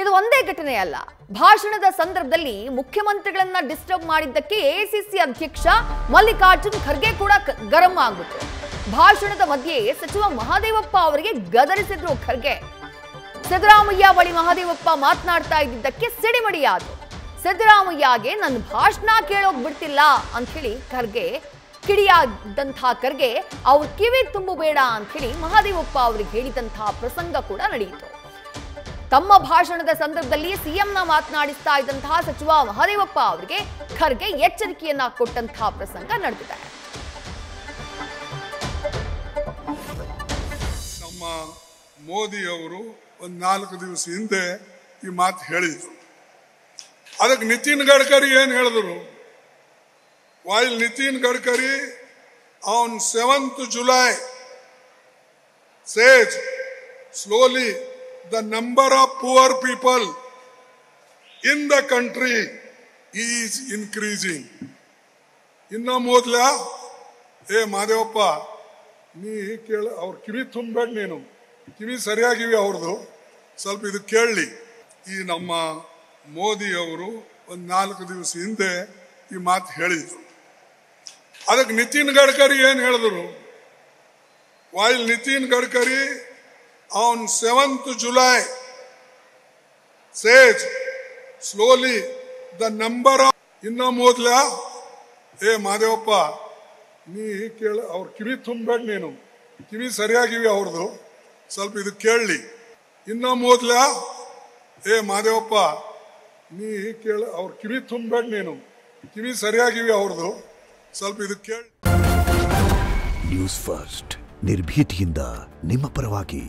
ಇದು ಒಂದೇ ಘಟನೆ ಅಲ್ಲ. ಭಾಷಣದ ಸಂದರ್ಭದಲ್ಲಿ ಮುಖ್ಯಮಂತ್ರಿಗಳನ್ನ ಡಿಸ್ಟರ್ಬ್ ಮಾಡಿದ್ದಕ್ಕೆ ಎಐಸಿಸಿ ಅಧ್ಯಕ್ಷ ಮಲ್ಲಿಕಾರ್ಜುನ್ ಖರ್ಗೆ ಕೂಡ ಗರಂ ಆಗ್ಬಿಟ್ರು. ಭಾಷಣದ ಮಧ್ಯೆ ಸಚಿವ ಮಹದೇವಪ್ಪ ಅವರಿಗೆ ಗದರಿಸಿದ್ರು ಖರ್ಗೆ. ಸಿದ್ದರಾಮಯ್ಯ ಬಳಿ ಮಹದೇವಪ್ಪ ಮಾತನಾಡ್ತಾ ಇದ್ದಿದ್ದಕ್ಕೆ ಸಿಡಿಮಡಿಯಾದ್ರು. ಸಿದ್ದರಾಮಯ್ಯಗೆ ನನ್ನ ಭಾಷಣ ಕೇಳೋಕ್ ಬಿಡ್ತಿಲ್ಲ ಅಂತ ಹೇಳಿ ಖರ್ಗೆ ಕಿಡಿಯಾದಂತಹ ಖರ್ಗೆ ಅವ್ರ ಕಿವಿ ತುಂಬಬೇಡ ಅಂತ ಹೇಳಿ ಮಹದೇವಪ್ಪ ಅವರಿಗೆ ಹೇಳಿದಂತಹ ಪ್ರಸಂಗ ಕೂಡ ನಡೆಯಿತು. ತಮ್ಮ ಭಾಷಣದ ಸಂದರ್ಭದಲ್ಲಿ ಸಿಎಂನ ಮಾತನಾಡಿಸ್ತಾ ಇದ್ದಂತಹ ಸಚಿವ ಮಹದೇವಪ್ಪ ಅವರಿಗೆ ಖರ್ಗೆ ಎಚ್ಚರಿಕೆಯನ್ನ ಕೊಟ್ಟಂತಹ ಪ್ರಸಂಗ ನಡೆದಿದೆ. ನಮ್ಮ ಮೋದಿ ಅವರು ಒಂದು 4 ದಿವಸ ಹಿಂದೆ ಈ ಮಾತು ಹೇಳಿದ್ರು. ಅದಕ್ಕೆ ನಿತಿನ್ ಗಡ್ಕರಿ ಏನು ಹೇಳಿದ್ರು? while Nitin Gadkari on 7th July says slowly the number of poor people in the country is increasing. ಇನ್ನ ಮೊದಲ ಮಾದೇವಪ್ಪ ನೀ ಕೇಳ ಅವ್ರ ಕಿವಿ ತುಂಬಬೇಡ, ನೀನು ಕಿವಿ ಸರಿಯಾಗಿವಿ ಅವ್ರದ್ದು, ಸ್ವಲ್ಪ ಇದು ಕೇಳಲಿ. ಈ ನಮ್ಮ ಮೋದಿ ಅವರು ಒಂದು 4 ದಿವಸ ಹಿಂದೆ ಈ ಮಾತು ಹೇಳಿದ್ರು. ಅದಕ್ಕೆ ನಿತಿನ್ ಗಡ್ಕರಿ ಏನು ಹೇಳಿದ್ರು? while Nitin Gadkari on 7th July says slowly the number of ಇನ್ನ ಮೊದಲ ಮಾದೇವಪ್ಪ ನೀ ಕೇಳ ಅವ್ರ ಕಿವಿ ತುಂಬಬೇಡ, ನೀನು ಕಿವಿ ಸರಿಯಾಗಿವಿ ಅವ್ರದ್ದು, ಸ್ವಲ್ಪ ಇದು ಕೇಳಲಿ. ಇನ್ನ ಮೊದಲ ಮಾದೇವಪ್ಪ ನೀ ಕೇಳ ಅವ್ರ ಕಿವಿ ತುಂಬಬೇಡ, ನೀನು ಕಿವಿ ಸರಿಯಾಗಿವಿ ಅವ್ರದ್ದು, ಸ್ವಲ್ಪ ಇದು ಕೇಳಿ. ನ್ಯೂಸ್ ಫಸ್ಟ್ ನಿರ್ಭೀತಿಯಿಂದ ನಿಮ್ಮ ಪರವಾಗಿ.